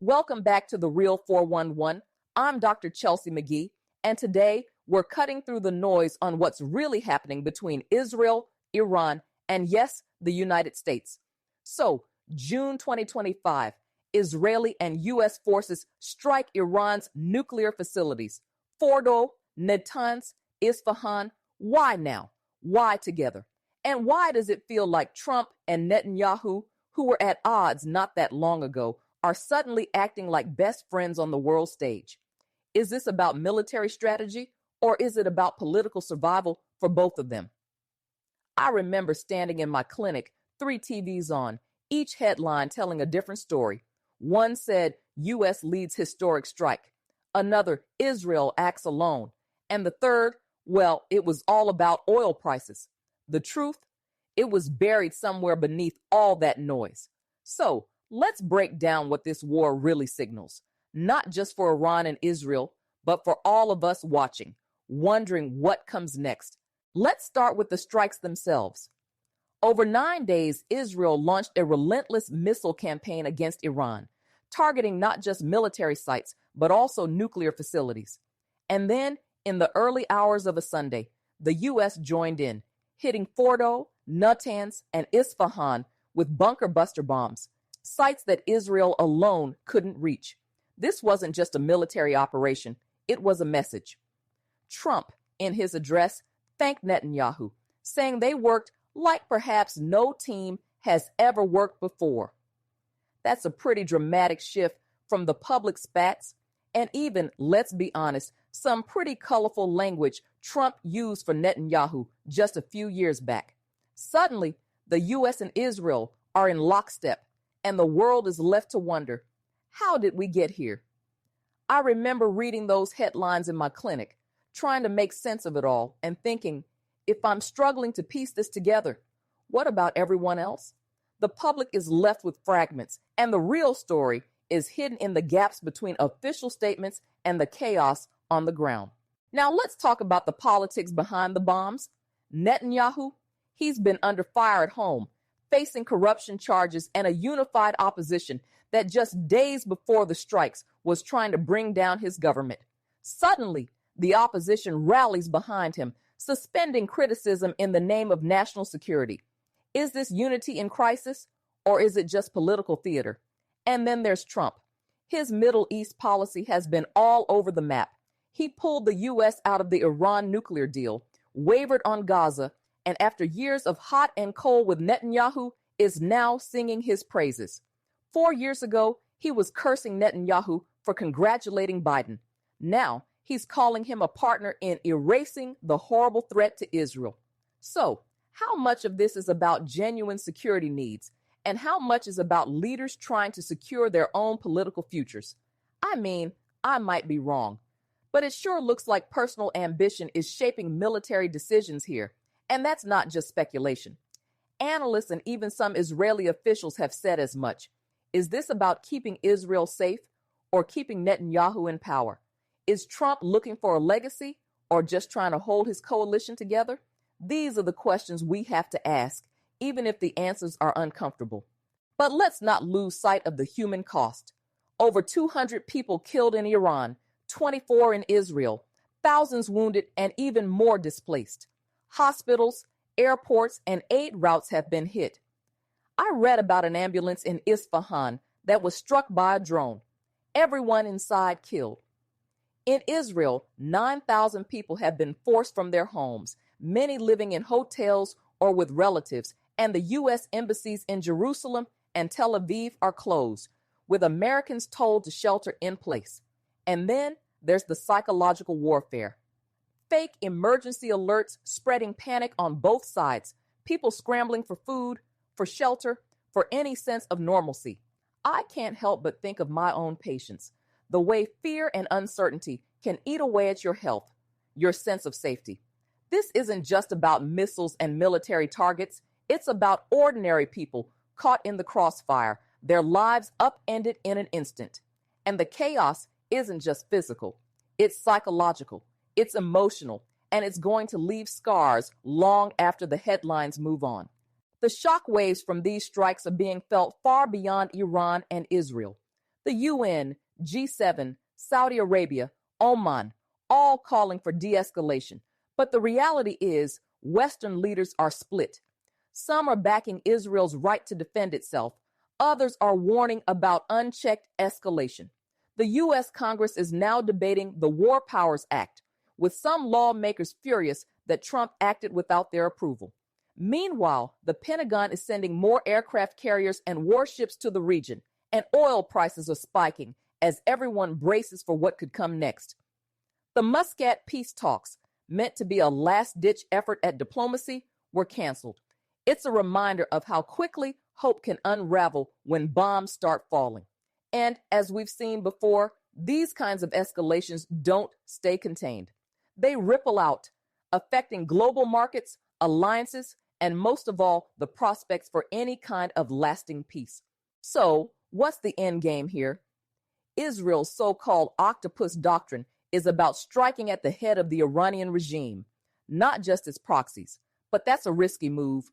Welcome back to the Real 411. I'm Dr. Chelsea McGee, and today we're cutting through the noise on what's really happening between Israel, Iran, and yes, the United States. So, June 2025, Israeli and U.S. forces strike Iran's nuclear facilities. Fordo, Natanz, Isfahan. Why now? Why together? And why does it feel like Trump and Netanyahu, who were at odds not that long ago, are suddenly acting like best friends on the world stage? Is this about military strategy, or is it about political survival for both of them? I remember standing in my clinic, 3 TVs on, each headline telling a different story. One said, U.S. leads historic strike. Another, Israel acts alone. And the third, well, it was all about oil prices. The truth? It was buried somewhere beneath all that noise. So, let's break down what this war really signals, not just for Iran and Israel, but for all of us watching, wondering what comes next. Let's start with the strikes themselves. Over 9 days, Israel launched a relentless missile campaign against Iran, targeting not just military sites, but also nuclear facilities. And then, in the early hours of a Sunday, the U.S. joined in, hitting Fordo, Natanz, and Isfahan with bunker buster bombs, sites that Israel alone couldn't reach. This wasn't just a military operation, it was a message. Trump, in his address, thanked Netanyahu, saying they worked like perhaps no team has ever worked before. That's a pretty dramatic shift from the public spats and even, let's be honest, some pretty colorful language Trump used for Netanyahu just a few years back. Suddenly, the U.S. and Israel are in lockstep, and the world is left to wonder, how did we get here? I remember reading those headlines in my clinic, trying to make sense of it all and thinking, if I'm struggling to piece this together, what about everyone else? The public is left with fragments, and the real story is hidden in the gaps between official statements and the chaos on the ground. Now let's talk about the politics behind the bombs. Netanyahu, he's been under fire at home, facing corruption charges and a unified opposition that just days before the strikes was trying to bring down his government. Suddenly, the opposition rallies behind him, suspending criticism in the name of national security. Is this unity in crisis, or is it just political theater? And then there's Trump. His Middle East policy has been all over the map. He pulled the U.S. out of the Iran nuclear deal, wavered on Gaza, and after years of hot and cold with Netanyahu, is now singing his praises. 4 years ago, he was cursing Netanyahu for congratulating Biden. Now, he's calling him a partner in erasing the horrible threat to Israel. So, how much of this is about genuine security needs, and how much is about leaders trying to secure their own political futures? I mean, I might be wrong, but it sure looks like personal ambition is shaping military decisions here, and that's not just speculation. Analysts and even some Israeli officials have said as much. Is this about keeping Israel safe or keeping Netanyahu in power? Is Trump looking for a legacy or just trying to hold his coalition together? These are the questions we have to ask, even if the answers are uncomfortable. But let's not lose sight of the human cost. Over 200 people killed in Iran, 24 in Israel, thousands wounded, and even more displaced. Hospitals, airports, and aid routes have been hit. I read about an ambulance in Isfahan that was struck by a drone. Everyone inside killed. In Israel, 9,000 people have been forced from their homes, many living in hotels or with relatives, and the U.S. embassies in Jerusalem and Tel Aviv are closed, with Americans told to shelter in place. And then there's the psychological warfare. Fake emergency alerts spreading panic on both sides, people scrambling for food, for shelter, for any sense of normalcy. I can't help but think of my own patients, the way fear and uncertainty can eat away at your health, your sense of safety. This isn't just about missiles and military targets. It's about ordinary people caught in the crossfire, their lives upended in an instant. And the chaos isn't just physical. It's psychological, it's emotional, and it's going to leave scars long after the headlines move on. The shock waves from these strikes are being felt far beyond Iran and Israel. The UN, G7, Saudi Arabia, Oman, all calling for de-escalation. But the reality is, Western leaders are split. Some are backing Israel's right to defend itself. Others are warning about unchecked escalation. The U.S. Congress is now debating the War Powers Act, with some lawmakers furious that Trump acted without their approval. Meanwhile, the Pentagon is sending more aircraft carriers and warships to the region, and oil prices are spiking as everyone braces for what could come next. The Muscat peace talks, meant to be a last-ditch effort at diplomacy, were canceled. It's a reminder of how quickly hope can unravel when bombs start falling. And as we've seen before, these kinds of escalations don't stay contained. They ripple out, affecting global markets, alliances, and most of all, the prospects for any kind of lasting peace. So, what's the end game here? Israel's so-called octopus doctrine is about striking at the head of the Iranian regime, not just its proxies. But that's a risky move.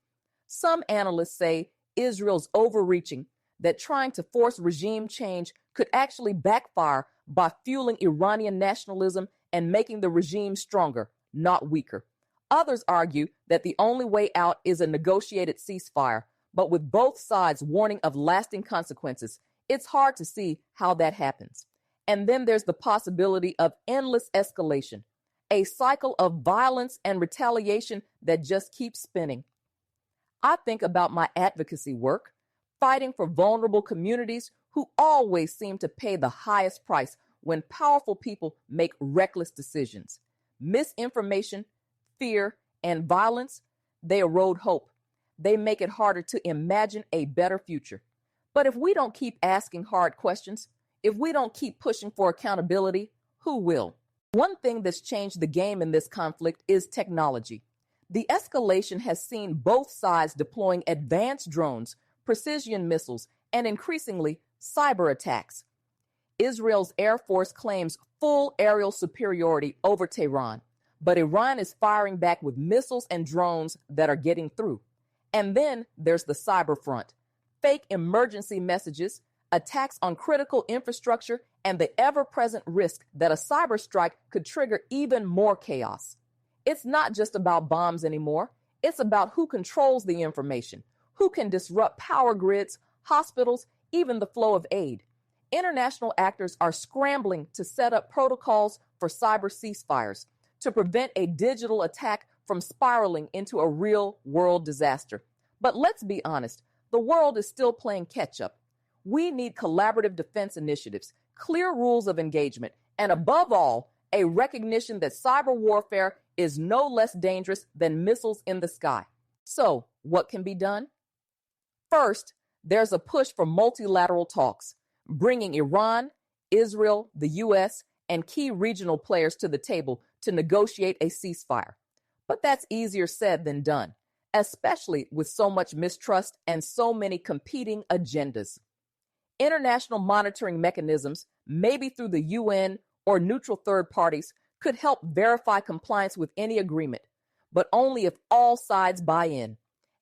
Some analysts say Israel's overreaching, that trying to force regime change could actually backfire by fueling Iranian nationalism and making the regime stronger, not weaker. Others argue that the only way out is a negotiated ceasefire, but with both sides warning of lasting consequences, it's hard to see how that happens. And then there's the possibility of endless escalation, a cycle of violence and retaliation that just keeps spinning. I think about my advocacy work, fighting for vulnerable communities who always seem to pay the highest price when powerful people make reckless decisions. Misinformation, fear, and violence, they erode hope. They make it harder to imagine a better future. But if we don't keep asking hard questions, if we don't keep pushing for accountability, who will? One thing that's changed the game in this conflict is technology. The escalation has seen both sides deploying advanced drones, precision missiles, and increasingly, cyber attacks. Israel's Air Force claims full aerial superiority over Tehran, but Iran is firing back with missiles and drones that are getting through. And then there's the cyber front. Fake emergency messages, attacks on critical infrastructure, and the ever-present risk that a cyber strike could trigger even more chaos. It's not just about bombs anymore. It's about who controls the information, who can disrupt power grids, hospitals, even the flow of aid. International actors are scrambling to set up protocols for cyber ceasefires to prevent a digital attack from spiraling into a real-world disaster. But let's be honest, the world is still playing catch-up. We need collaborative defense initiatives, clear rules of engagement, and above all, a recognition that cyber warfare is no less dangerous than missiles in the sky. So, what can be done? First, there's a push for multilateral talks, bringing Iran, Israel, the U.S., and key regional players to the table to negotiate a ceasefire. But that's easier said than done, especially with so much mistrust and so many competing agendas. International monitoring mechanisms, maybe through the UN or neutral third parties, could help verify compliance with any agreement, but only if all sides buy in.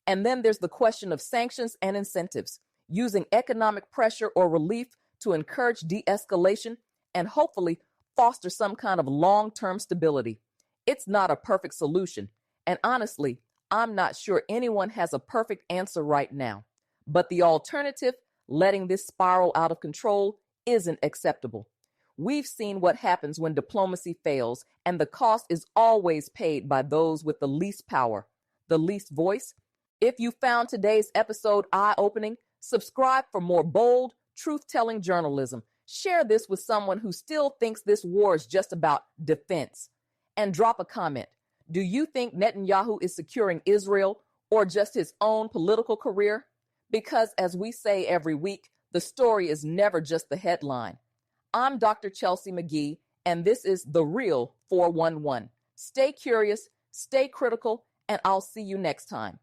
And then there's the question of sanctions and incentives, using economic pressure or relief to encourage de-escalation and hopefully foster some kind of long-term stability. It's not a perfect solution, and honestly, I'm not sure anyone has a perfect answer right now. But the alternative, letting this spiral out of control, isn't acceptable. We've seen what happens when diplomacy fails, and the cost is always paid by those with the least power, the least voice. If you found today's episode eye-opening, subscribe for more bold, truth-telling journalism. Share this with someone who still thinks this war is just about defense. And drop a comment. Do you think Netanyahu is securing Israel or just his own political career? Because as we say every week, the story is never just the headline. I'm Dr. Chelsea McGee, and this is The Real 411. Stay curious, stay critical, and I'll see you next time.